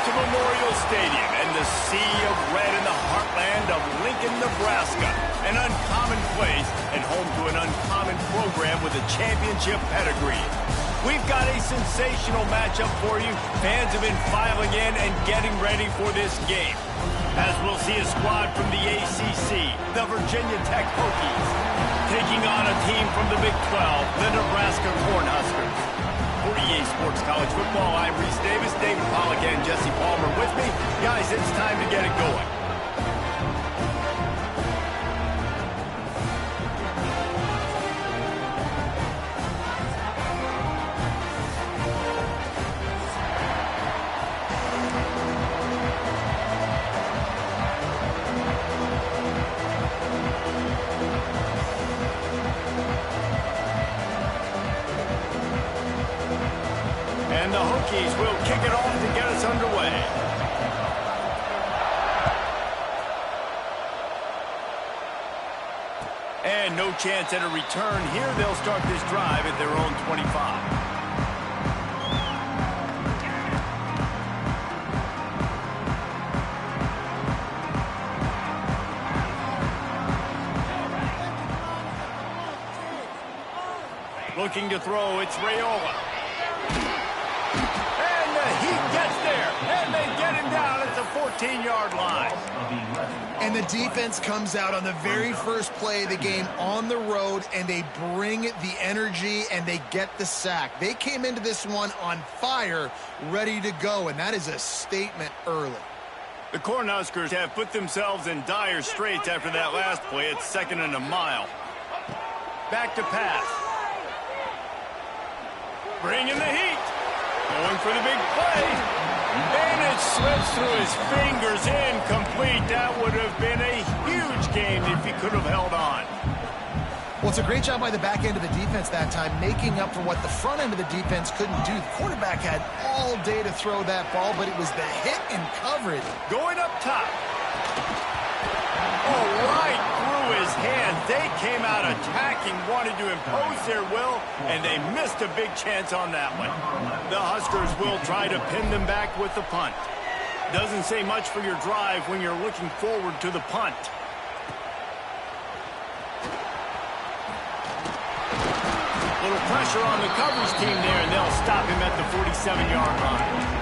to Memorial Stadium and the sea of red in the heartland of Lincoln, Nebraska. An uncommon place and home to an uncommon program with a championship pedigree. We've got a sensational matchup for you. Fans have been filing in and getting ready for this game. As we'll see a squad from the ACC, the Virginia Tech Hokies, taking on a team from the Big 12, the Nebraska Cornhuskers. For EA Sports College Football, I'm Reese Davis, David Pollack, and Jesse Palmer with me. Guys, it's time to get it going. And the Hokies will kick it off to get us underway. And no chance at a return here. They'll start this drive at their own 25. Looking to throw, it's Raiola. He gets there, and they get him down at the 14-yard line. And the defense comes out on the very first play of the game on the road, and they bring the energy, and they get the sack. They came into this one on fire, ready to go, and that is a statement early. The Cornhuskers have put themselves in dire straits after that last play. It's 2nd and a mile. Back to pass. Bring in the heat. Going for the big play. And it slips through his fingers, incomplete. That would have been a huge game if he could have held on. Well, it's a great job by the back end of the defense that time, making up for what the front end of the defense couldn't do. The quarterback had all day to throw that ball, but it was the hit and coverage. Going up top. Oh, right through his hand. They came out attacking, wanted to impose their will, and they missed a big chance on that one. The Huskers will try to pin them back with the punt. Doesn't say much for your drive when you're looking forward to the punt. Little pressure on the coverage team there, and they'll stop him at the 47-yard line.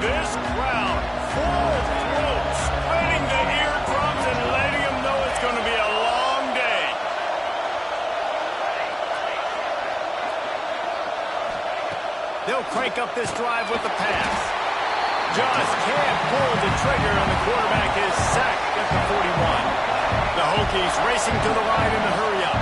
This crowd, full throat, spreading the eardrums and letting them know it's going to be a long day. They'll crank up this drive with the pass. Just can't pull the trigger, and the quarterback is sacked at the 41. The Hokies racing to the line in the hurry-up.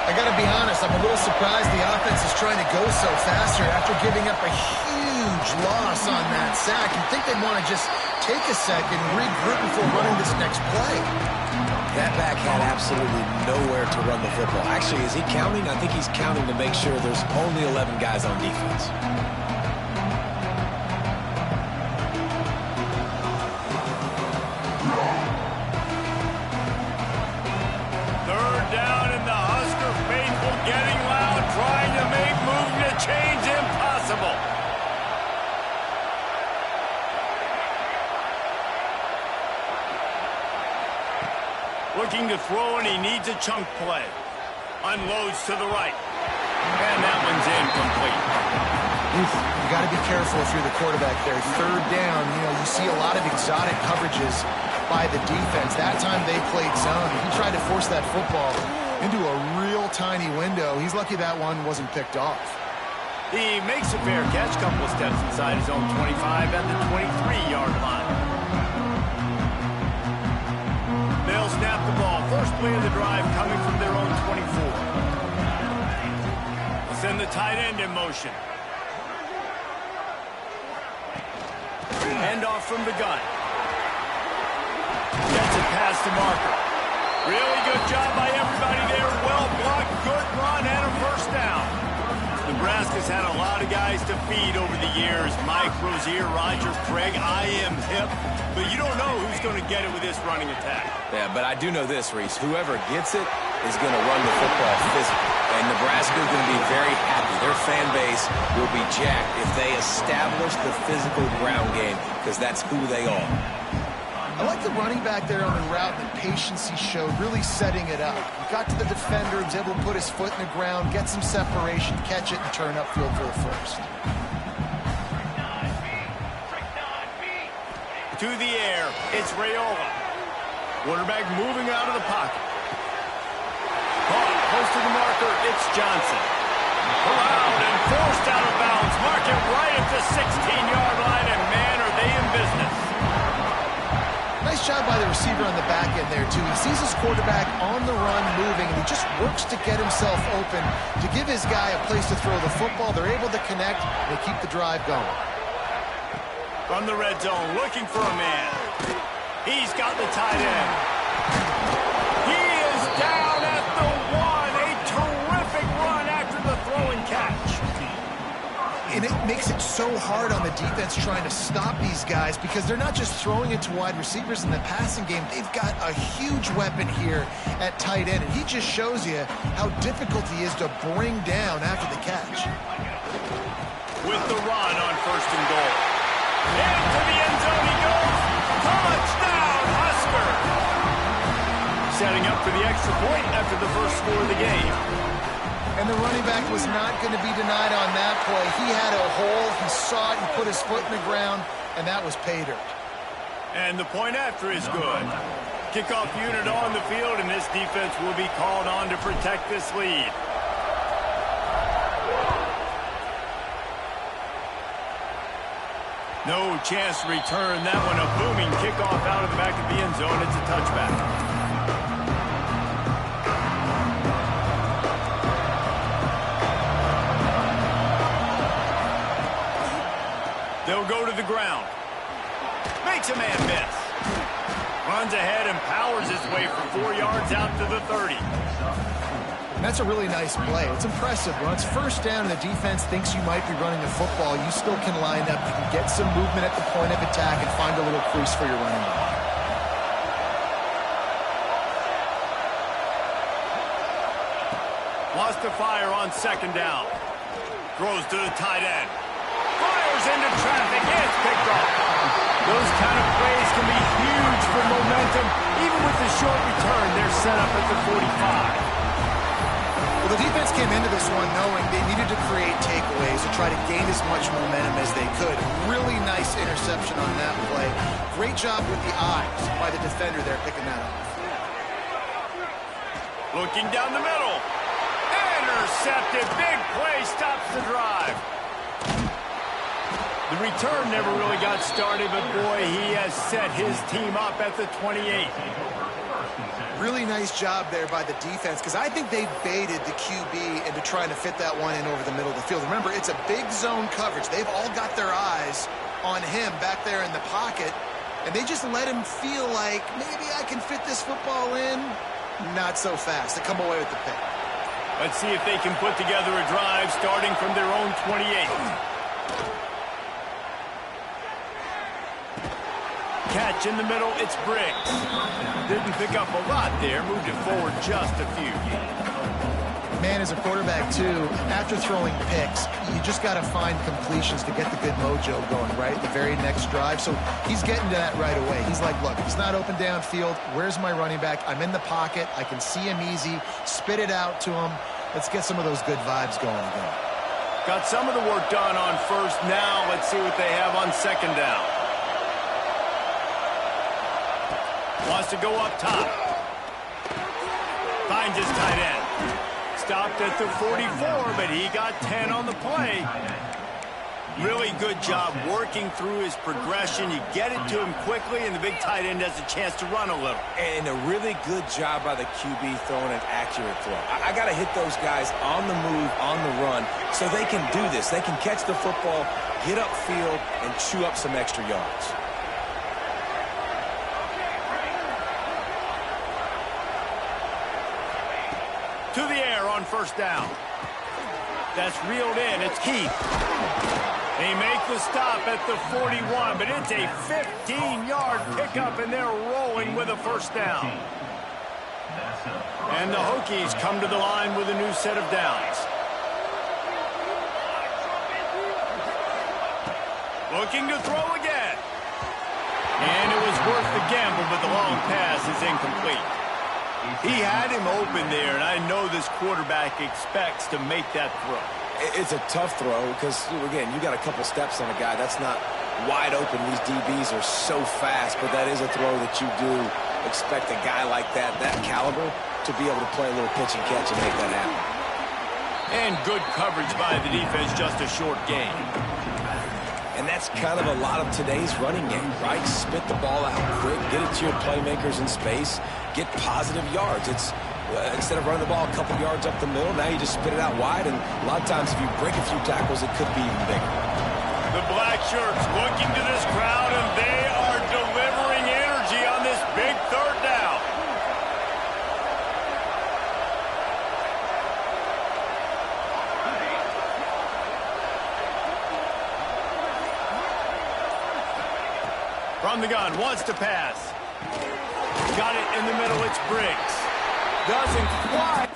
I got to be honest, I'm a little surprised the offense is trying to go so faster after giving up a huge loss on that sack. You'd think they'd want to just take a second, regroup before running this next play. That back had absolutely nowhere to run the football. Actually, is he counting? I think he's counting to make sure there's only 11 guys on defense. Third down, and the Husker faithful getting loud, trying to make moving the chains impossible. Looking to throw, and he needs a chunk play. Unloads to the right. And that one's incomplete. You got to be careful if you're the quarterback there. Third down, you see a lot of exotic coverages by the defense. That time they played zone. He tried to force that football into a real tiny window. He's lucky that one wasn't picked off. He makes a fair catch, couple of steps inside his own 25 at the 23-yard line. They'll snap the ball. First play of the drive coming from their own 24. They'll send the tight end in motion. Hand off from the gun. Gets it past the marker. Really good job by everybody there. Well blocked, good run, and a first down. Nebraska has had a lot of guys to feed over the years. Mike, Rozier, Roger, Craig, I am hip. But you don't know who's going to get it with this running attack. Yeah, but I do know this, Reese. Whoever gets it is going to run the football physically. And Nebraska is going to be very happy. Their fan base will be jacked if they establish the physical ground game, because that's who they are. I like the running back there on the route, the patience he showed, really setting it up. He got to the defender, was able to put his foot in the ground, get some separation, catch it, and turn upfield for the first. To the air, it's Raiola. Quarterback moving out of the pocket. Caught close to the marker, it's Johnson. Allowed and forced out of bounds. Mark it right at the 16-yard line, and man, are they in business. Nice job by the receiver on the back end there, too. He sees his quarterback on the run moving, and he just works to get himself open to give his guy a place to throw the football. They're able to connect, and they keep the drive going. From the red zone, looking for a man. He's got the tight end. He is down at the 1. A terrific run after the throw and catch. And it makes it so hard on the defense trying to stop these guys because they're not just throwing it to wide receivers in the passing game. They've got a huge weapon here at tight end, and he just shows you how difficult he is to bring down after the catch. With the run on 1st and goal. Into the end zone he goes. Touchdown, Husker! Setting up for the extra point after the first score of the game. And the running back was not going to be denied on that play. He had a hole, he saw it, he put his foot in the ground, and that was pay dirt. And the point after is good. Kickoff unit on the field, and this defense will be called on to protect this lead. No chance to return that one. A booming kickoff out of the back of the end zone. It's a touchback. They'll go to the ground. Makes a man miss. Runs ahead and powers his way for 4 yards out to the 30. That's a really nice play. It's impressive. When it's first down and the defense thinks you might be running the football, you still can line up. You can get some movement at the point of attack and find a little crease for your running back. Wants to fire on 2nd down. Throws to the tight end. Fires into traffic. It's picked off. Those kind of plays can be huge for momentum. Even with the short return, they're set up at the 45. Well, the defense came into this one knowing they needed to create takeaways and try to gain as much momentum as they could. Really nice interception on that play. Great job with the eyes by the defender there picking that up. Looking down the middle. Intercepted. Big play stops the drive. The return never really got started, but boy, he has set his team up at the 28. Really nice job there by the defense because I think they baited the QB into trying to fit that one in over the middle of the field. Remember, it's a big zone coverage. They've all got their eyes on him back there in the pocket, and they just let him feel like maybe I can fit this football in. Not so fast. They come away with the pick. Let's see if they can put together a drive starting from their own 28. Catch in the middle, it's Briggs. Didn't pick up a lot there, moved it forward just a few. Man, as a quarterback, too, after throwing picks, you just got to find completions to get the good mojo going, right? The very next drive. So he's getting to that right away. He's like, look, he's not open downfield. Where's my running back? I'm in the pocket. I can see him easy. Spit it out to him. Let's get some of those good vibes going again. Got some of the work done on 1st. Now let's see what they have on 2nd down. Wants to go up top. Finds his tight end. Stopped at the 44, but he got 10 on the play. Really good job working through his progression. You get it to him quickly, and the big tight end has a chance to run a little. And a really good job by the QB throwing an accurate throw. I got to hit those guys on the move, on the run, so they can do this. They can catch the football, get upfield, and chew up some extra yards. To the air on 1st down. That's reeled in. It's Keith. They make the stop at the 41, but it's a 15-yard pickup, and they're rolling with a first down. And the Hokies come to the line with a new set of downs. Looking to throw again. And it was worth the gamble, but the long pass is incomplete. He had him open there, and I know this quarterback expects to make that throw. It's a tough throw because, again, you got a couple steps on a guy. That's not wide open. These DBs are so fast, but that is a throw that you do expect a guy like that caliber, to be able to play a little pitch and catch and make that happen. And good coverage by the defense, just a short gain. And that's kind of a lot of today's running game, right? Spit the ball out quick, get it to your playmakers in space, get positive yards. It's instead of running the ball a couple yards up the middle, now you just spit it out wide, and a lot of times if you break a few tackles, it could be even bigger. The black shirts looking to this crowd, and they are delivering energy on this big third down. From the gun, wants to pass. Got it in the middle, it's Briggs. Doesn't quite.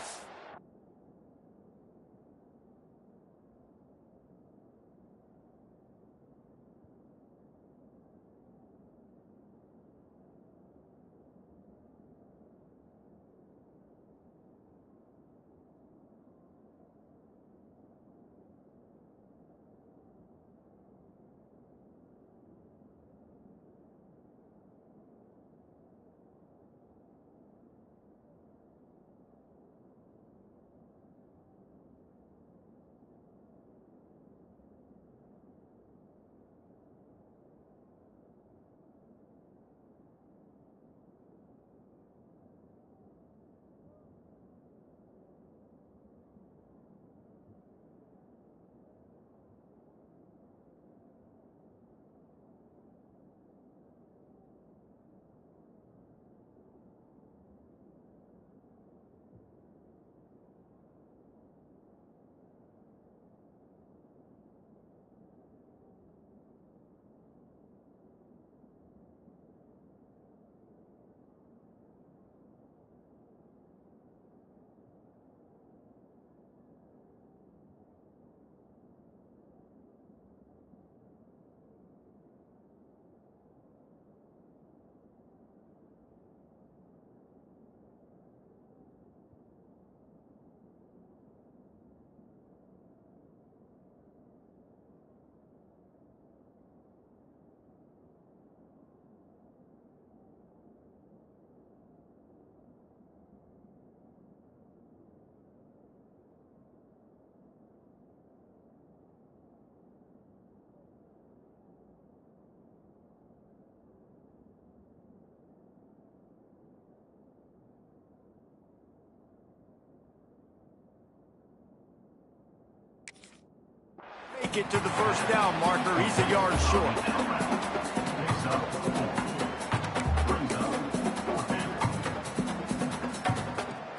Make it to the first down marker. He's a yard short.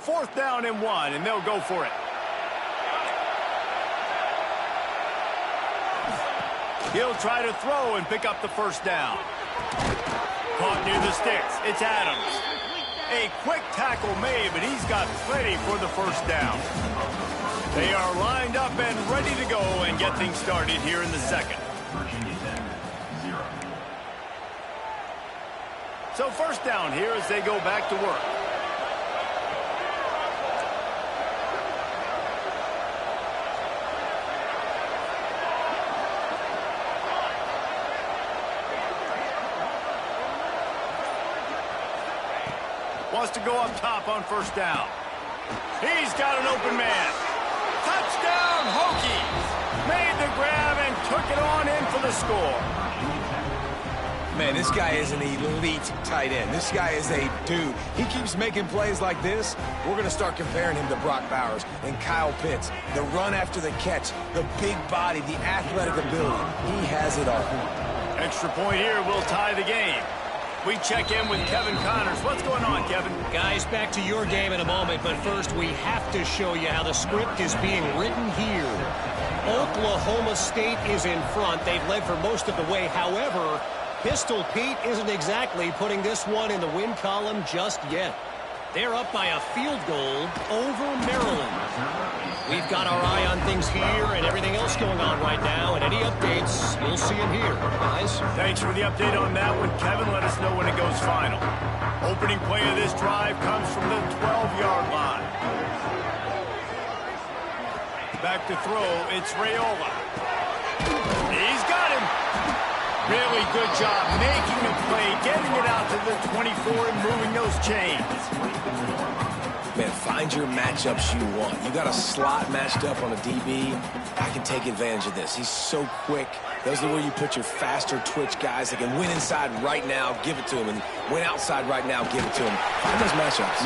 Fourth down and 1, and they'll go for it. He'll try to throw and pick up the first down. Caught near the sticks. It's Adams. A quick tackle made, but he's got plenty for the first down. They are lined up and ready to go and get things started here in the second. So first down here as they go back to work. Wants to go up top on first down. He's got an open man. Touchdown, Hokies! Made the grab and took it on in for the score. Man, this guy is an elite tight end. This guy is a dude. He keeps making plays like this. We're going to start comparing him to Brock Bowers and Kyle Pitts. The run after the catch, the big body, the athletic ability. He has it all. Extra point here will tie the game. We check in with Kevin Connors. What's going on, Kevin? Guys, back to your game in a moment, but first we have to show you how the script is being written here. Oklahoma State is in front. They've led for most of the way. However, Pistol Pete isn't exactly putting this one in the win column just yet. They're up by a field goal over Maryland. We've got our eye on things here and everything else going on right now, and any updates, you'll see them here, guys. Thanks for the update on that one, Kevin. Let us know when it goes final. Opening play of this drive comes from the 12-yard line. Back to throw, it's Raiola. He's got him. Really good job making the play, getting it out to the 24 and moving those chains. Man, find your matchups you want. You got a slot matched up on a DB. I can take advantage of this. He's so quick. Those are where you put your faster twitch guys that can win inside right now, give it to him, and win outside right now, give it to him. Find those matchups.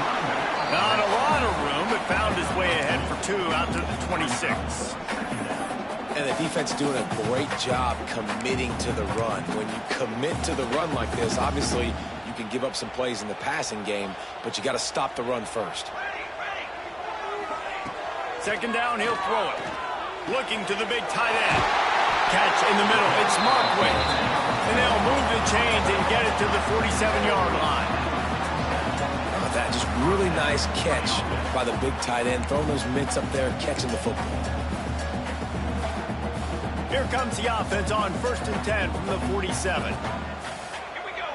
Not a lot of room, but found his way ahead for 2 out to the 26. And the defense is doing a great job committing to the run. When you commit to the run like this, obviously you can give up some plays in the passing game, but you got to stop the run first. Second down, he'll throw it. Looking to the big tight end. Catch in the middle. It's Markway. And they'll move the chains and get it to the 47-yard line. That just really nice catch by the big tight end, throwing those mitts up there, catching the football. Here comes the offense on 1st and 10 from the 47. Here we go.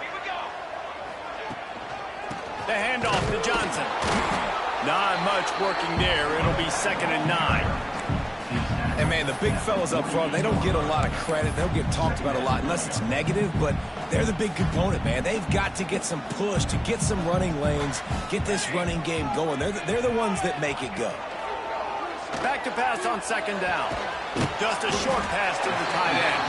The handoff to Johnson. Not much working there. It'll be 2nd and 9. And, man, the big fellas up front, they don't get a lot of credit. They don't get talked about a lot unless it's negative, but they're the big component, man. They've got to get some push to get some running lanes, get this running game going. They're the ones that make it go. Back to pass on 2nd down. Just a short pass to the tight end.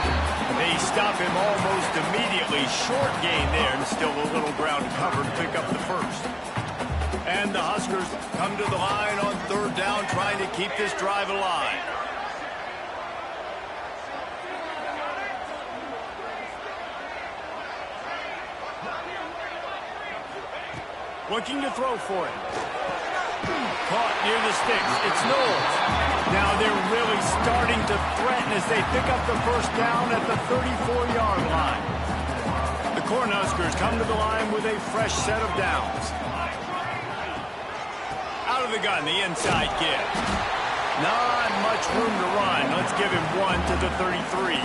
They stop him almost immediately. Short gain there, and still a little ground to cover to pick up the first. And the Huskers come to the line on 3rd down, trying to keep this drive alive. Looking to throw for it. Caught near the sticks. It's Knowles. Now they're really starting to threaten as they pick up the first down at the 34-yard line. The Cornhuskers come to the line with a fresh set of downs. Out of the gun, the inside give. Not much room to run. Let's give him 1 to the 33.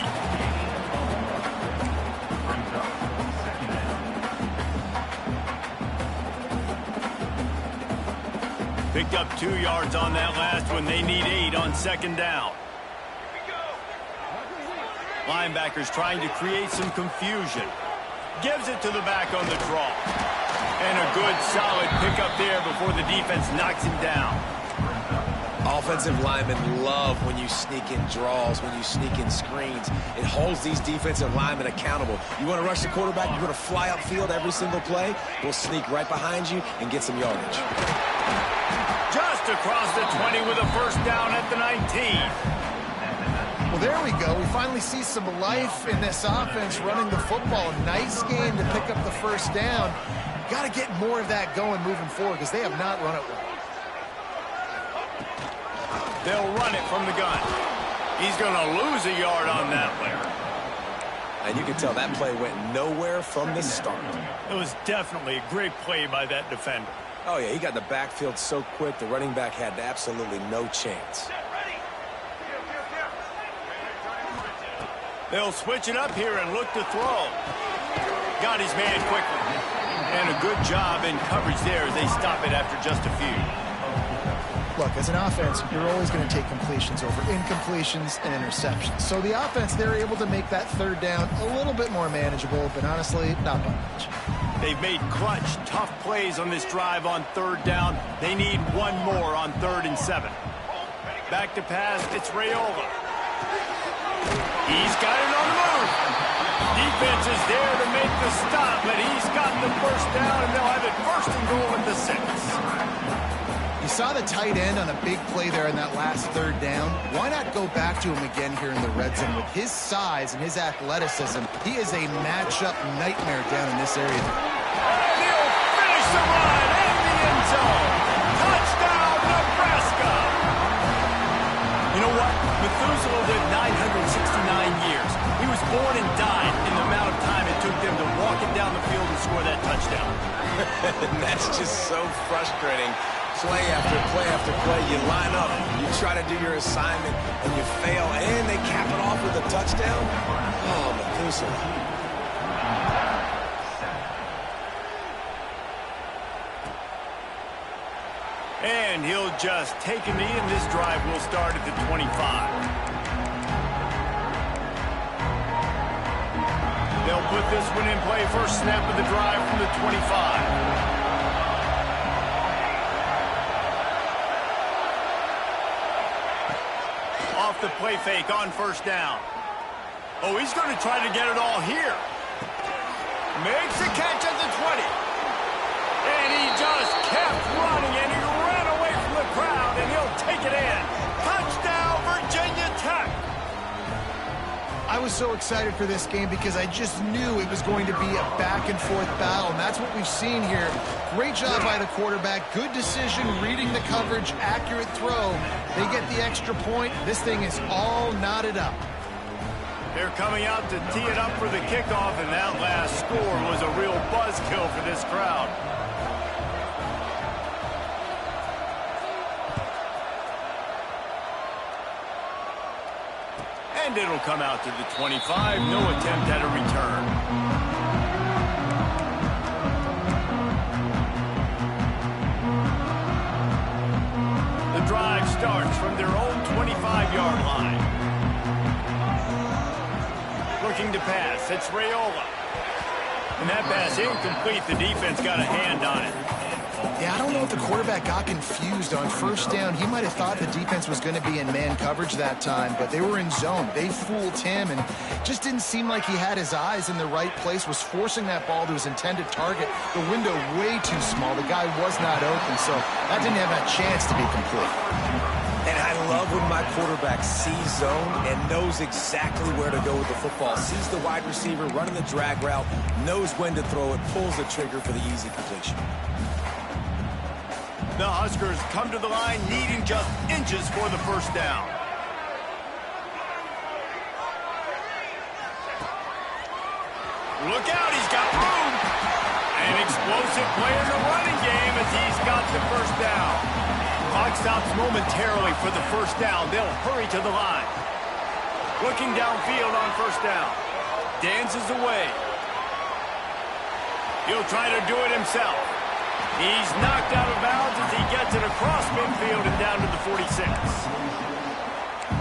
Picked up 2 yards on that last one. They need 8 on 2nd down. Linebackers trying to create some confusion. Gives it to the back on the draw. And a good, solid pickup there before the defense knocks him down. Offensive linemen love when you sneak in draws, when you sneak in screens. It holds these defensive linemen accountable. You want to rush the quarterback, you want to fly upfield every single play, we'll sneak right behind you and get some yardage. Just across the 20 with a first down at the 19. Well, there we go. We finally see some life in this offense running the football. Nice game to pick up the first down. Got to get more of that going moving forward because they have not run it well. They'll run it from the gun. He's going to lose a yard on that one. And you can tell that play went nowhere from the start. It was definitely a great play by that defender. Oh, yeah, he got in the backfield so quick, the running back had absolutely no chance. They'll switch it up here and look to throw. Got his man quickly. And a good job in coverage there as they stop it after just a few. Look, as an offense, you're always going to take completions over incompletions and interceptions. So the offense, they're able to make that 3rd down a little bit more manageable, but honestly, not by much. They've made clutch, tough plays on this drive on 3rd down. They need 1 more on 3rd and 7. Back to pass, it's Raiola. He's got it on the move. Defense is there to make the stop, but he's got the first down, and they'll have it 1st and goal at the 6. You saw the tight end on a big play there in that last third down. Why not go back to him again here in the red zone? With his size and his athleticism, he is a matchup nightmare down in this area. And he'll finish the run in the end zone. Touchdown, Nebraska! You know what? Methuselah lived 969 years. He was born and died in the amount of time it took them to walk it down the field and score that touchdown. That's just so frustrating. Play after play after play, you line up, you try to do your assignment, and you fail, and they cap it off with a touchdown? Oh, Methuselah. And he'll just take a knee, and this drive will start at the 25. They'll put this one in play. First snap of the drive from the 25. Off the play fake on first down. Oh, he's going to try to get it all here. Makes a catch at the 20. And he just kept running, and he ran away from the crowd, and he'll take it in. Touchdown, Virginia Tech. I was so excited for this game because I just knew it was going to be a back-and-forth battle, and that's what we've seen here. Great job by the quarterback. Good decision, reading the coverage, accurate throw. They get the extra point. This thing is all knotted up. They're coming out to tee it up for the kickoff, and that last score was a real buzzkill for this crowd. And it'll come out to the 25. No attempt at a return. The drive starts from their own 25-yard line. Looking to pass. It's Raiola. And that pass incomplete. The defense got a hand on it. Yeah, I don't know if the quarterback got confused on first down. He might have thought the defense was going to be in man coverage that time, but they were in zone. They fooled him, and just didn't seem like he had his eyes in the right place, was forcing that ball to his intended target. The window way too small. The guy was not open, so that didn't have a chance to be complete. And I love when my quarterback sees zone and knows exactly where to go with the football. Sees the wide receiver running the drag route, knows when to throw it, pulls the trigger for the easy completion. The Huskers come to the line needing just inches for the first down. Look out, he's got room. An explosive play in the running game as he's got the first down. Clock stops momentarily for the first down. They'll hurry to the line. Looking downfield on first down. Dances away. He'll try to do it himself. He's knocked out of bounds as he gets it across midfield and down to the 46.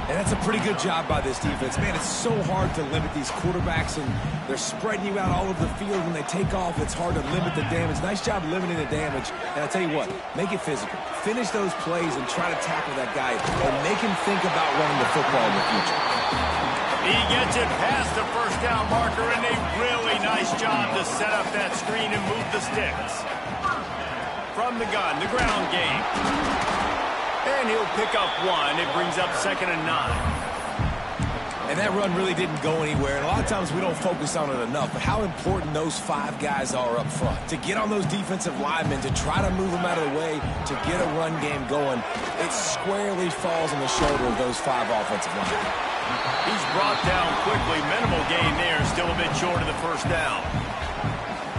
And that's a pretty good job by this defense. Man, it's so hard to limit these quarterbacks, and they're spreading you out all over the field. When they take off, it's hard to limit the damage. Nice job limiting the damage. And I'll tell you what, make it physical. Finish those plays and try to tackle that guy and make him think about running the football in the future. He gets it past the first down marker, and a really nice job to set up that screen and move the sticks. From the gun, the ground game. And he'll pick up one. It brings up 2nd and 9. And that run really didn't go anywhere. And a lot of times we don't focus on it enough. But how important those 5 guys are up front. To get on those defensive linemen, to try to move them out of the way, to get a run game going, it squarely falls on the shoulder of those 5 offensive linemen. He's brought down quickly. Minimal gain there. Still a bit short of the first down.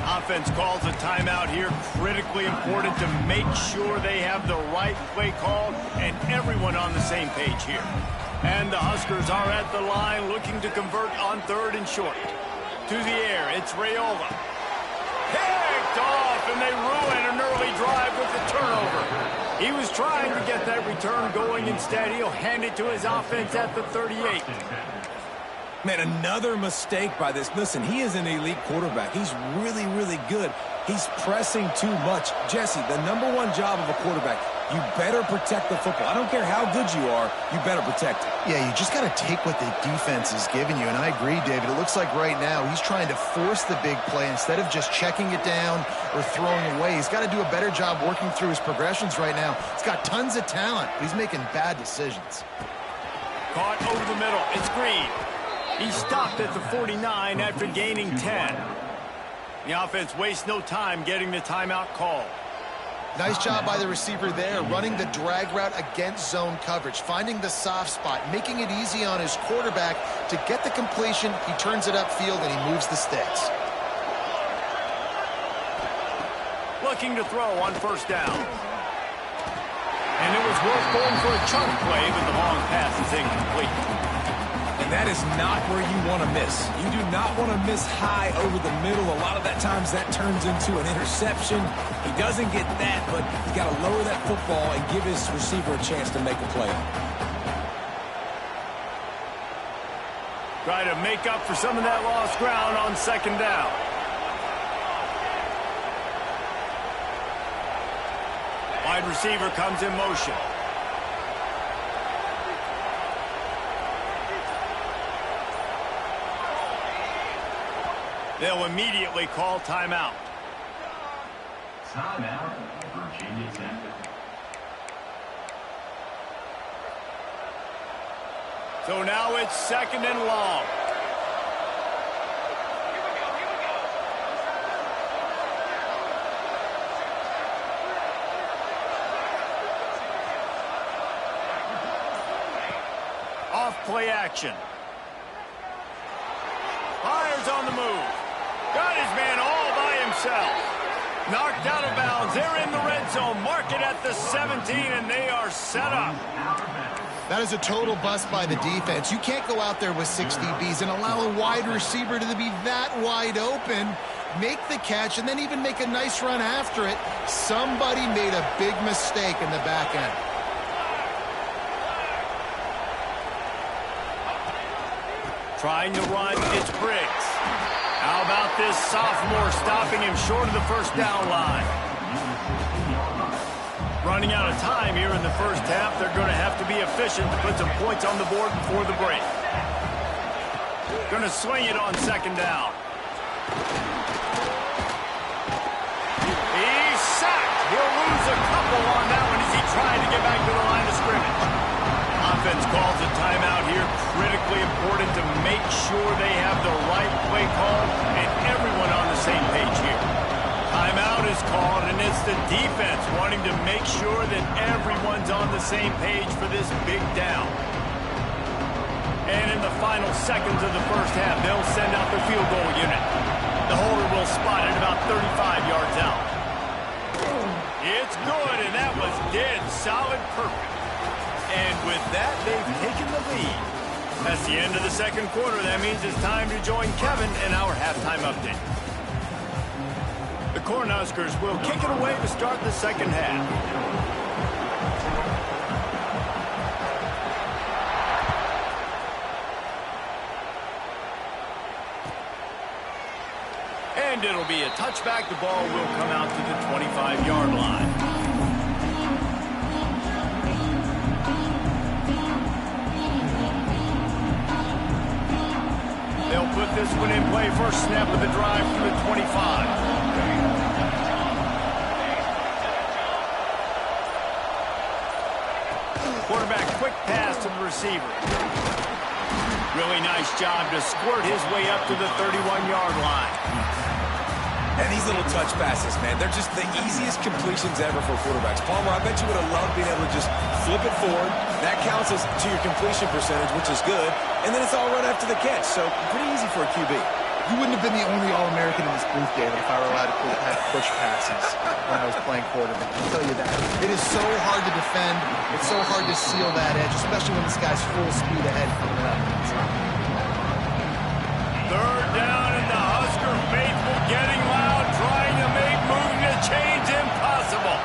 Offense calls a timeout here. Critically important to make sure they have the right play call and everyone on the same page here. And the Huskers are at the line looking to convert on 3rd and short. To the air, it's Raiola. Picked off, and they ruin an early drive with the turnover. He was trying to get that return going. Instead, he'll hand it to his offense at the 38. Man, another mistake by this. Listen, he is an elite quarterback. He's really, really good. He's pressing too much. Jesse, the #1 job of a quarterback You better protect the football. I don't care how good you are, you better protect it. Yeah, you just got to take what the defense is giving you, and I agree, David. It looks like right now he's trying to force the big play instead of just checking it down or throwing away. He's got to do a better job working through his progressions right now. He's got tons of talent, but he's making bad decisions. Caught over the middle. It's Green. He stopped at the 49 after gaining 10. The offense wastes no time getting the timeout call. Nice job by the receiver there, running the drag route against zone coverage, finding the soft spot, making it easy on his quarterback to get the completion. He turns it upfield, and he moves the sticks. Looking to throw on first down. And it was worth going for a chunk play, but the long pass is incomplete. And that is not where you want to miss. You do not want to miss high over the middle. A lot of that times that turns into an interception. He doesn't get that, but he's got to lower that football and give his receiver a chance to make a play. Try to make up for some of that lost ground on second down. Wide receiver comes in motion. They'll immediately call timeout. Timeout, Virginia Tech. So now it's second and long. Off play action. Fires on the move. Got his man all by himself. Knocked out of bounds. They're in the red zone. Mark it at the 17, and they are set up. That is a total bust by the defense. You can't go out there with 6 DBs and allow a wide receiver to be that wide open, make the catch, and then even make a nice run after it. Somebody made a big mistake in the back end. Trying to run, it's Briggs. How about this sophomore stopping him short of the first down line? Running out of time here in the first half. They're going to have to be efficient to put some points on the board before the break. Going to swing it on second down. He's sacked. He'll lose a couple on that one as he tried to get back to the line of scrimmage. Offense calls a timeout here. Critically important to make sure they have the right play call and everyone on the same page here. Timeout is called, and it's the defense wanting to make sure that everyone's on the same page for this big down. And in the final seconds of the first half, they'll send out the field goal unit. The holder will spot it about 35 yards out. It's good, and that was dead solid perfect. And with that, they've taken the lead. That's the end of the second quarter. That means it's time to join Kevin in our halftime update. The Cornhuskers will kick it away to start the second half. And it'll be a touchback. The ball will come out to the 25-yard line. They'll put this one in play. First snap of the drive from the 25. Quarterback, quick pass to the receiver. Really nice job to squirt his way up to the 31-yard line. And these little touch passes, man, they're just the easiest completions ever for quarterbacks. Palmer, I bet you would have loved being able to just flip it forward. That counts as to your completion percentage, which is good. And then it's all right after the catch, so pretty easy for a QB. You wouldn't have been the only All-American in this booth, David, if I were allowed to have push passes when I was playing quarterback. I'll tell you that. It is so hard to defend. It's so hard to seal that edge, especially when this guy's full speed ahead coming up. Third down, and the Husker faithful getting loud, trying to make moving the chains impossible.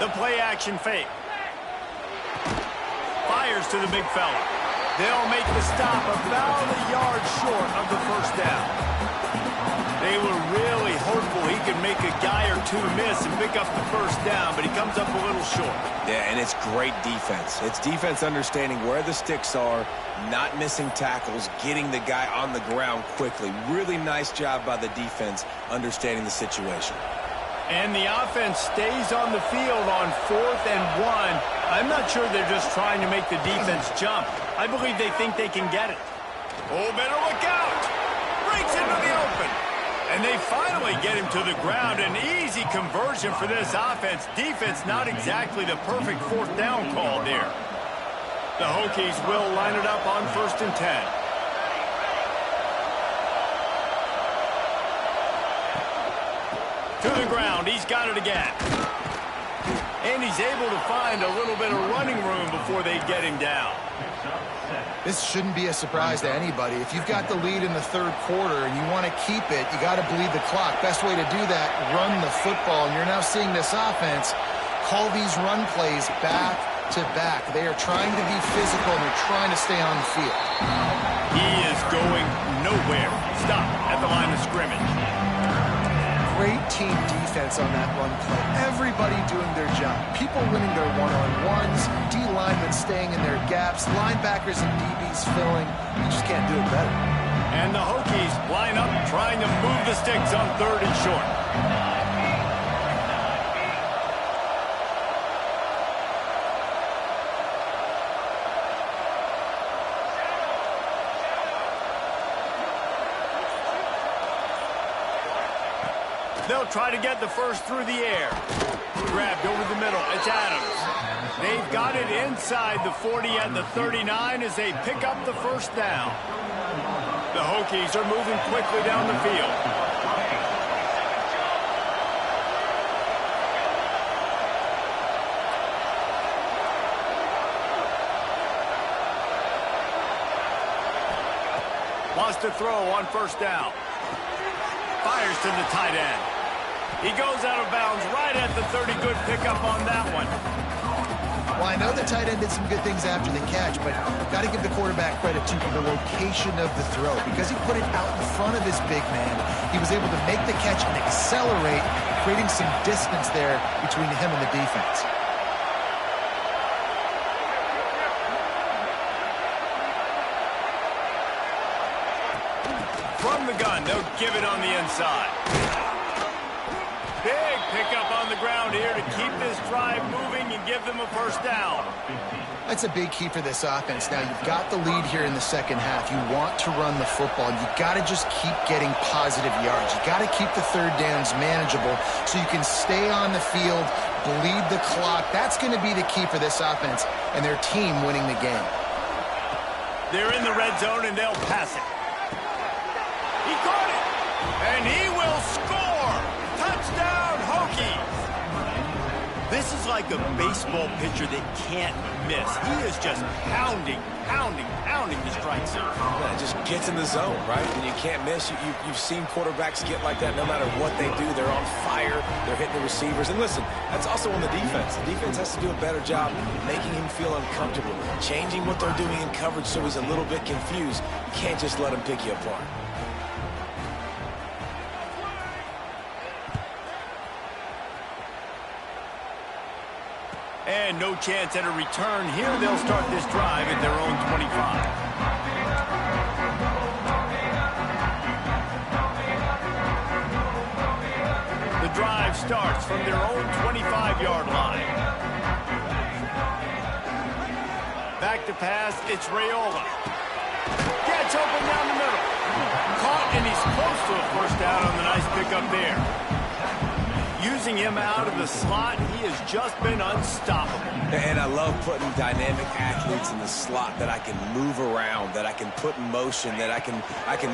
The play action fake. Fires to the big fella. They'll make the stop about a yard short of the first down. They were really hopeful he could make a guy or two miss and pick up the first down, but he comes up a little short. Yeah, and it's great defense. It's defense understanding where the sticks are, not missing tackles, getting the guy on the ground quickly. Really nice job by the defense understanding the situation. And the offense stays on the field on 4th and 1. I'm not sure they're just trying to make the defense jump. I believe they think they can get it. Oh, better look out! Breaks into the open. And they finally get him to the ground. An easy conversion for this offense. Defense not exactly the perfect 4th down call there. The Hokies will line it up on 1st and 10. To the ground, he's got it again. And he's able to find a little bit of running room before they get him down. This shouldn't be a surprise to anybody. If you've got the lead in the 3rd quarter and you want to keep it, you got to bleed the clock. Best way to do that, run the football. And you're now seeing this offense call these run plays back to back. They are trying to be physical and they're trying to stay on the field. He is going nowhere. Stop at the line of scrimmage. Great team defense on that run play. Everybody doing their job. People winning their one-on-ones, D-linemen staying in their gaps, linebackers and DBs filling. You just can't do it better. And the Hokies line up trying to move the sticks on 3rd and short. They'll try to get the first through the air. Grabbed over the middle. It's Adams. They've got it inside the 40 at the 39 as they pick up the first down. The Hokies are moving quickly down the field. Wants to throw on 1st down. Fires to the tight end. He goes out of bounds right at the 30. Good pickup on that one. Well, I know the tight end did some good things after the catch, but got to give the quarterback credit, too, for the location of the throw. Because he put it out in front of his big man, he was able to make the catch and accelerate, creating some distance there between him and the defense. From the gun, they'll give it on the inside. Big pickup on the ground here to keep this drive moving and give them a first down. That's a big key for this offense. Now, you've got the lead here in the second half. You want to run the football. You've got to just keep getting positive yards. You've got to keep the 3rd downs manageable so you can stay on the field, bleed the clock. That's going to be the key for this offense and their team winning the game. They're in the red zone, and they'll pass it. He caught it, and he will score. Touchdown, Hokies. This is like a baseball pitcher that can't miss. He is just pounding the strike zone. Yeah, it just gets in the zone, right? When you can't miss, you've seen quarterbacks get like that no matter what they do. They're on fire. They're hitting the receivers. And listen, that's also on the defense. The defense has to do a better job making him feel uncomfortable, changing what they're doing in coverage so he's a little bit confused. You can't just let him pick you apart. And no chance at a return here. They'll start this drive at their own 25. The drive starts from their own 25-yard line. Back to pass, it's Raiola. Gets open down the middle. Caught, and he's close to a first down on the nice pickup there. Using him out of the slot, he has just been unstoppable. And I love putting dynamic athletes in the slot that I can move around, that I can put in motion, that I can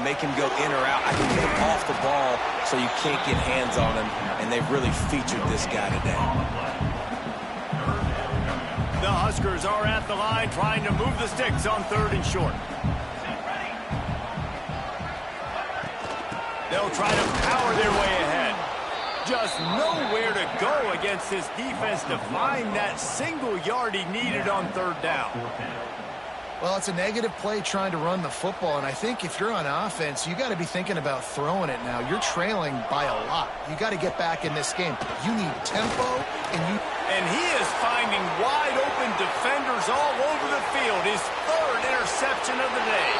make him go in or out. I can get him off the ball so you can't get hands on him, and they've really featured this guy today. The Huskers are at the line trying to move the sticks on 3rd and short. They'll try to power their way ahead. Just nowhere to go against this defense to find that single yard he needed on 3rd down. Well, it's a negative play trying to run the football, and I think if you're on offense, you got to be thinking about throwing it now. You're trailing by a lot. You got to get back in this game. You need tempo, and he is finding wide-open defenders all over the field. His third interception of the day.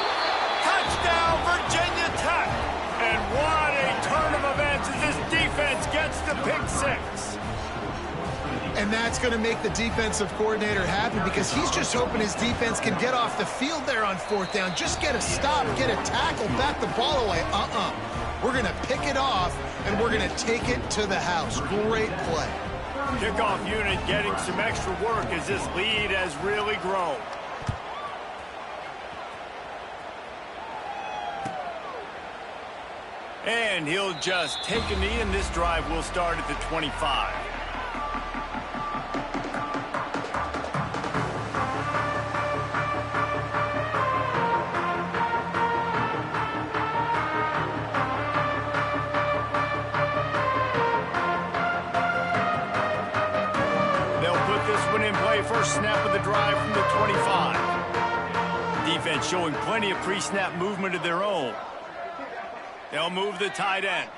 Touchdown, Virginia Tech! And what a turn of events as this defense gets the pick six. And that's going to make the defensive coordinator happy because he's just hoping his defense can get off the field there on fourth down. Just get a stop, get a tackle, back the ball away. We're going to pick it off, and we're going to take it to the house. Great play. Kickoff unit getting some extra work as this lead has really grown. And he'll just take a knee, and this drive will start at the 25. First snap of the drive from the 25. Defense showing plenty of pre-snap movement of their own. They'll move the tight end.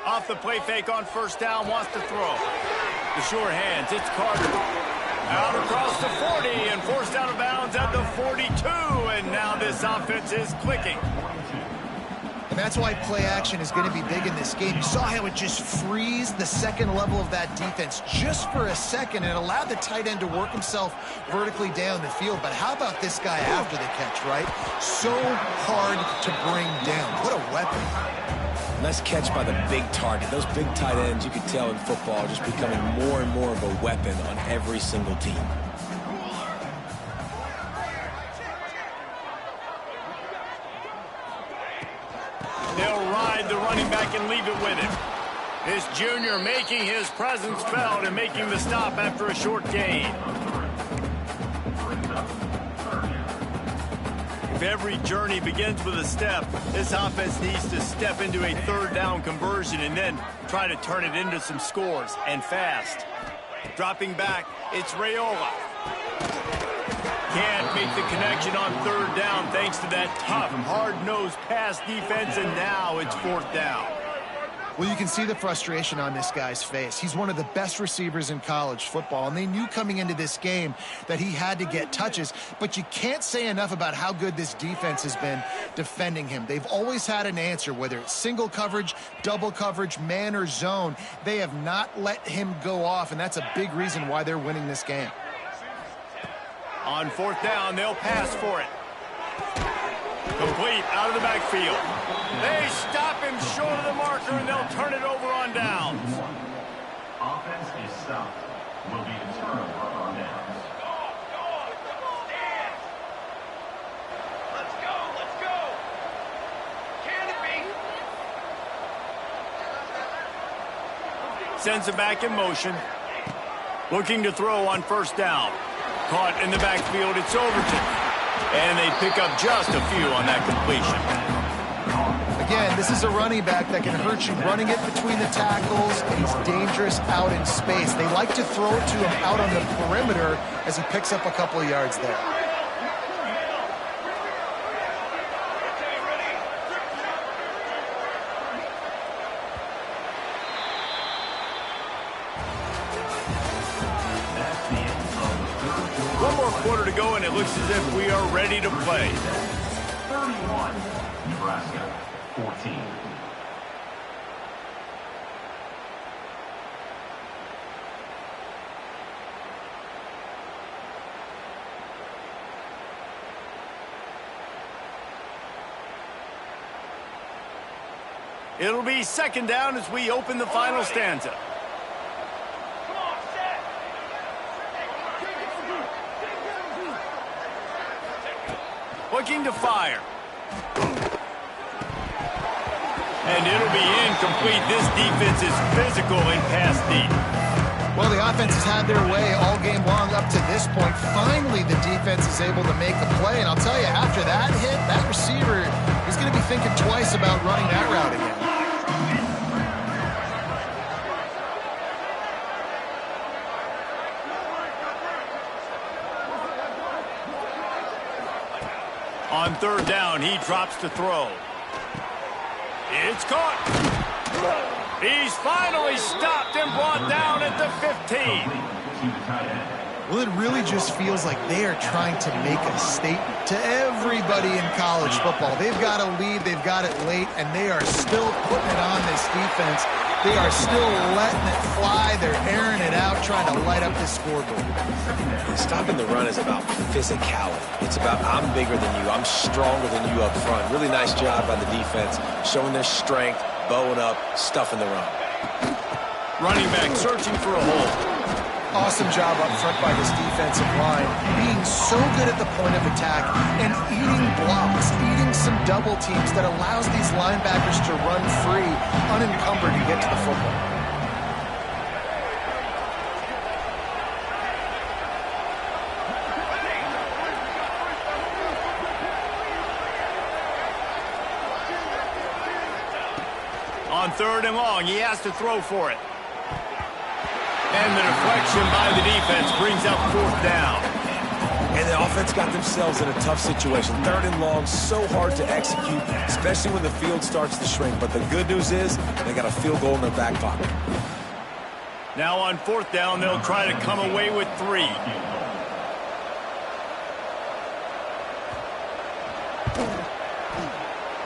Off the play fake on first down, wants to throw. The short hands, it's Carter. Out across the 40 and forced out of bounds at the 42. And now this offense is clicking. And that's why play action is going to be big in this game. You saw how it just frees the second level of that defense just for a second and allowed the tight end to work himself vertically down the field. But how about this guy after the catch, right? So hard to bring down. What a weapon. Nice catch by the big target. Those big tight ends, you could tell in football, are just becoming more and more of a weapon on every single team. They'll ride the running back and leave it with him. This junior making his presence felt and making the stop after a short gain. If every journey begins with a step, this offense needs to step into a third down conversion and then try to turn it into some scores, and fast. Dropping back, it's Raiola. Can't make the connection on third down thanks to that tough, hard-nosed pass defense, and now it's fourth down. Well, you can see the frustration on this guy's face. He's one of the best receivers in college football, and they knew coming into this game that he had to get touches, but you can't say enough about how good this defense has been defending him. They've always had an answer, whether it's single coverage, double coverage, man or zone. They have not let him go off, and that's a big reason why they're winning this game. On fourth down, they'll pass for it. Complete out of the backfield. They stop him short of the marker, and they'll turn it over on downs. Offense is stopped. Will be a turnover on downs. Let's go. Can it be? Sends it back in motion. Looking to throw on first down. Caught in the backfield, it's Overton. And they pick up just a few on that completion. Again, this is a running back that can hurt you running it between the tackles, and he's dangerous out in space. They like to throw it to him out on the perimeter as he picks up a couple of yards there. One more quarter to go, and it looks as if we are ready to play. 31, Nebraska, 14. It'll be second down as we open the final stanza. Looking to fire. And it'll be incomplete. This defense is physical and pass deep. Well, the offense has had their way all game long up to this point. Finally, the defense is able to make a play. And I'll tell you, after that hit, that receiver is going to be thinking twice about running that route again. third down, he drops to throw. It's caught. He's finally stopped and brought down at the 15. Well, it really just feels like they are trying to make a statement to everybody in college football. They've got a lead, they've got it late, and they are still putting it on this defense. They are still letting it fly. They're airing it out, trying to light up this scoreboard. Stopping the run is about physicality. It's about I'm bigger than you, I'm stronger than you up front. Really nice job by the defense, showing their strength, bowing up, stuffing the run. Running back searching for a hole. Awesome job up front by this defensive line, being so good at the point of attack and eating blocks, eating some double teams that allows these linebackers to run free, unencumbered, and get to the football. On third and long, he has to throw for it. And the deflection by the defense brings up fourth down. And the offense got themselves in a tough situation. Third and long, so hard to execute, especially when the field starts to shrink. But the good news is they got a field goal in their back pocket. Now on fourth down, they'll try to come away with 3.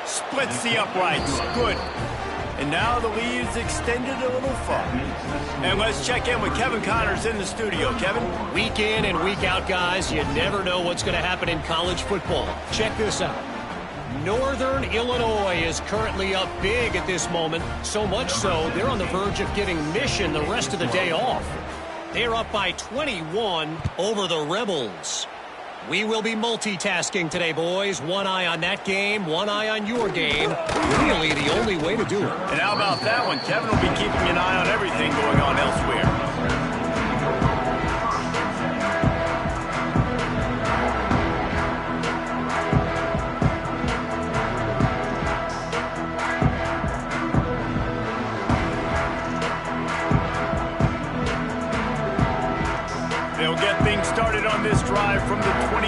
Splits the uprights. Good. And now the lead is extended a little far. And let's check in with Kevin Connors in the studio. Kevin? Week in and week out, guys, you never know what's going to happen in college football. Check this out. Northern Illinois is currently up big at this moment, so much so they're on the verge of giving Mission the rest of the day off. They're up by 21 over the Rebels. We will be multitasking today, boys. One eye on that game, one eye on your game. Really the only way to do it. And how about that one? Kevin will be keeping an eye on everything going on elsewhere. They'll get things started on this drive from the 24.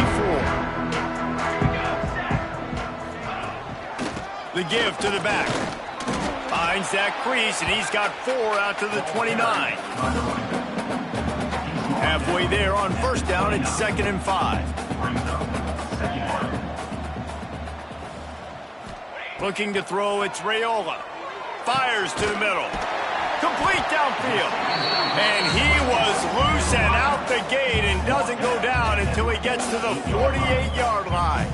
The give to the back. Finds that crease, and he's got 4 out to the 29. Halfway there on first down, it's 2nd and 5. Looking to throw, it's Raiola. Fires to the middle. Complete downfield. And he was loose and out the gate and doesn't go down until he gets to the 48-yard line.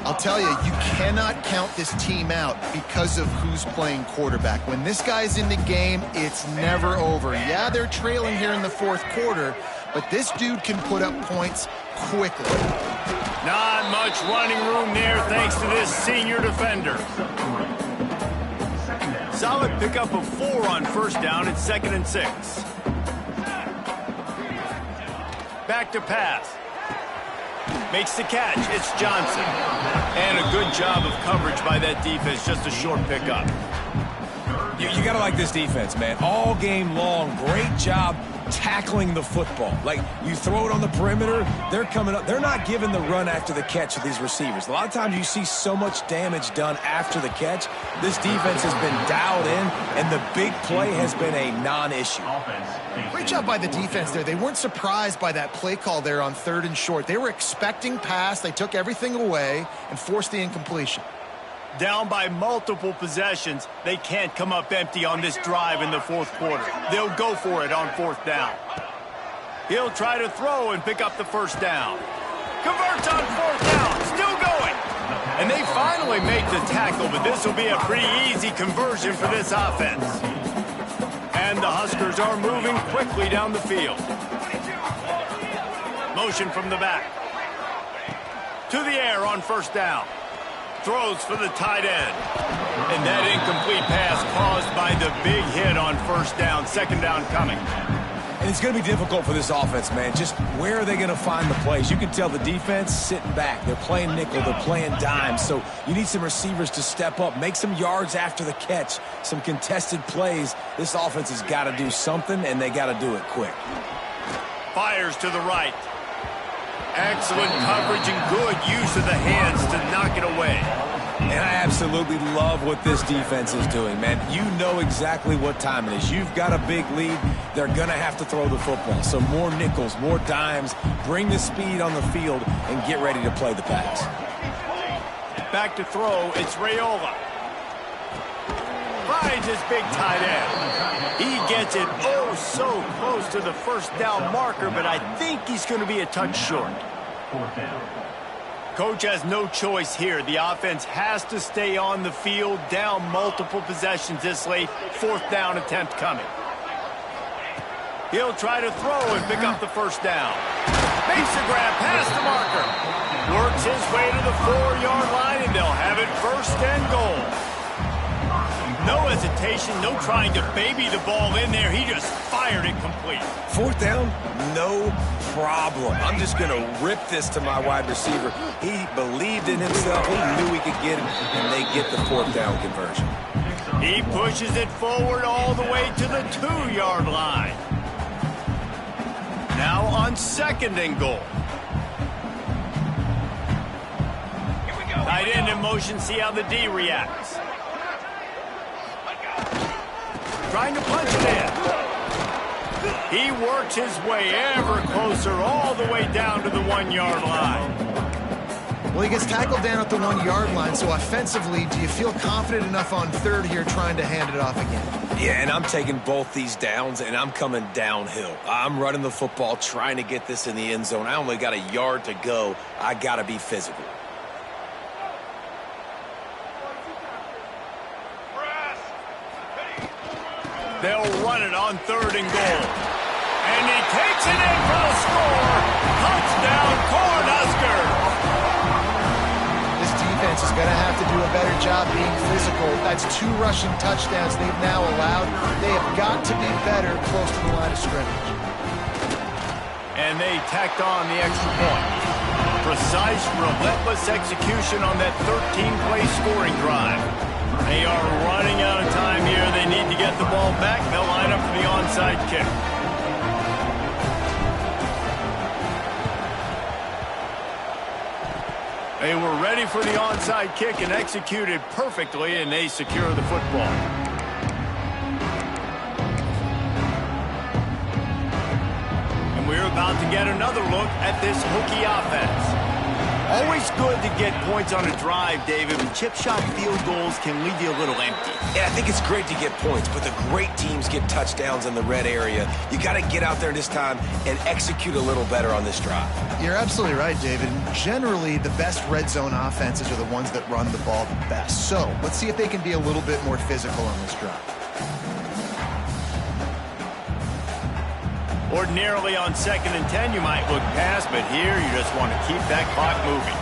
I'll tell you, you cannot count this team out because of who's playing quarterback. When this guy's in the game, it's never over. Yeah, they're trailing here in the fourth quarter, but this dude can put up points quickly. Not much running room there thanks to this senior defender. Solid pickup of 4 on first down. It's 2nd and 6. Back to pass. Makes the catch. It's Johnson. And a good job of coverage by that defense. Just a short pickup. You got to like this defense, man. All game long, great job tackling the football. Like, you throw it on the perimeter, they're coming up. They're not giving the run after the catch to these receivers. A lot of times you see so much damage done after the catch. This defense has been dialed in, and the big play has been a non-issue. Great job by the defense there. They weren't surprised by that play call there on 3rd and short. They were expecting pass. They took everything away and forced the incompletion. Down by multiple possessions, they can't come up empty on this drive in the fourth quarter. They'll go for it on 4th down. He'll try to throw and pick up the first down. Converts on 4th down, still going. And they finally make the tackle, but this will be a pretty easy conversion for this offense. And the Huskers are moving quickly down the field. Motion from the back. To the air on 1st down. Throws for the tight end. And that incomplete pass caused by the big hit on 1st down. 2nd down coming. And it's going to be difficult for this offense, man. Just where are they going to find the plays? You can tell the defense sitting back. They're playing nickel. They're playing dime. So you need some receivers to step up, make some yards after the catch, some contested plays. This offense has got to do something, and they got to do it quick. Fires to the right. Excellent coverage and good use of the hands to knock it away. And I absolutely love what this defense is doing, man. You know exactly what time it is. You've got a big lead. They're going to have to throw the football. So more nickels, more dimes. Bring the speed on the field and get ready to play the pass. Back to throw, it's Raiola. Finds his big tight end. He gets it oh so close to the first down marker, but I think he's going to be a touch short. Fourth down. Coach has no choice here. The offense has to stay on the field, down multiple possessions this late. Fourth down attempt coming. He'll try to throw and pick up the first down. Makes a grab past the marker. Works his way to the 4-yard line, and they'll have it first and goal. No hesitation, no trying to baby the ball in there. He just fired it complete. Fourth down, no problem. I'm just going to rip this to my wide receiver. He believed in himself. He knew he could get it, and they get the fourth down conversion. He pushes it forward all the way to the 2-yard line. Now on second and goal. Tight end in motion, see how the D reacts. Trying to punch it in. He works his way ever closer all the way down to the 1-yard line. Well, he gets tackled down at the 1-yard line, so offensively, do you feel confident enough on third here trying to hand it off again? Yeah, and I'm taking both these downs, and I'm coming downhill. I'm running the football, trying to get this in the end zone. I only got a yard to go. I got to be physical. They'll run it on third and goal. And he takes it in for the score. Touchdown, Cornhuskers. This defense is going to have to do a better job being physical. That's 2 rushing touchdowns they've now allowed. They have got to be better close to the line of scrimmage. And they tacked on the extra point. Precise, relentless execution on that 13-play scoring drive. They are running out of time here. They need to get the ball back. They'll line up for the onside kick. They were ready for the onside kick and executed perfectly, and they secure the football. And we're about to get another look at this Hokie offense. Always good to get points on a drive, David, and chip shot field goals can leave you a little empty. Yeah, I think it's great to get points, but the great teams get touchdowns in the red area. You got to get out there this time and execute a little better on this drive. You're absolutely right, David. Generally, the best red zone offenses are the ones that run the ball the best. So let's see if they can be a little bit more physical on this drive. Ordinarily on 2nd and 10, you might look past, but here you just want to keep that clock moving.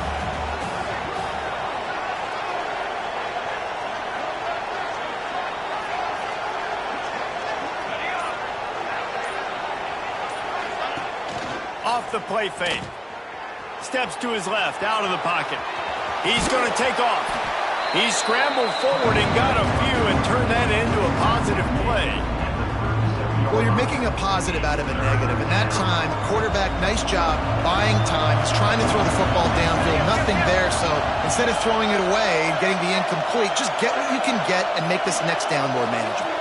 Off the play fake. Steps to his left, out of the pocket. He's going to take off. He scrambled forward and got a few and turned that into a positive play. Well, you're making a positive out of a negative. And that time, quarterback, nice job, buying time. He's trying to throw the football downfield. Nothing there, so instead of throwing it away and getting the incomplete, just get what you can get and make this next down more manageable.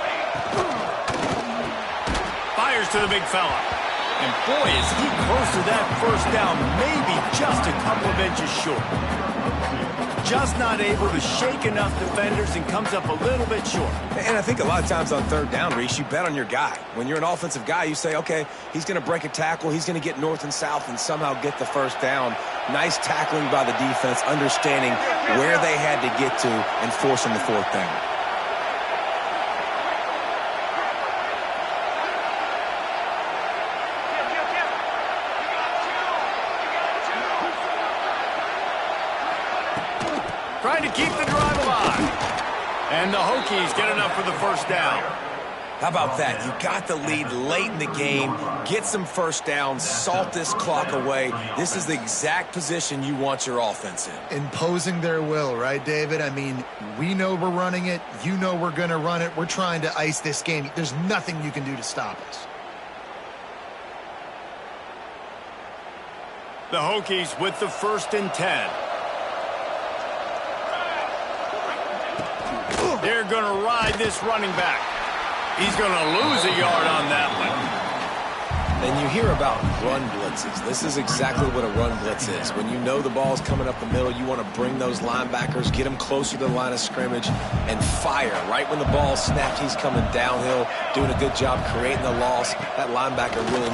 Fires to the big fella. And boy, is he close to that first down, maybe just a couple of inches short. Just not able to shake enough defenders and comes up a little bit short. And I think a lot of times on third down, Reese, you bet on your guy. When you're an offensive guy, you say, okay, he's going to break a tackle, he's going to get north and south and somehow get the first down. Nice tackling by the defense, understanding where they had to get to and forcing the fourth down. Trying to keep the drive alive. And the Hokies get enough for the first down. How about that? You got the lead late in the game. Get some first downs. Salt this clock away. This is the exact position you want your offense in. Imposing their will, right, David? I mean, we know we're running it. You know we're going to run it. We're trying to ice this game. There's nothing you can do to stop us. The Hokies with the 1st and 10. They're going to ride this running back. He's going to lose a yard on that one. And you hear about run blitzes. This is exactly what a run blitz is. When you know the ball's coming up the middle, you want to bring those linebackers, get them closer to the line of scrimmage, and fire. Right when the ball snapped, he's coming downhill, doing a good job creating the loss. That linebacker really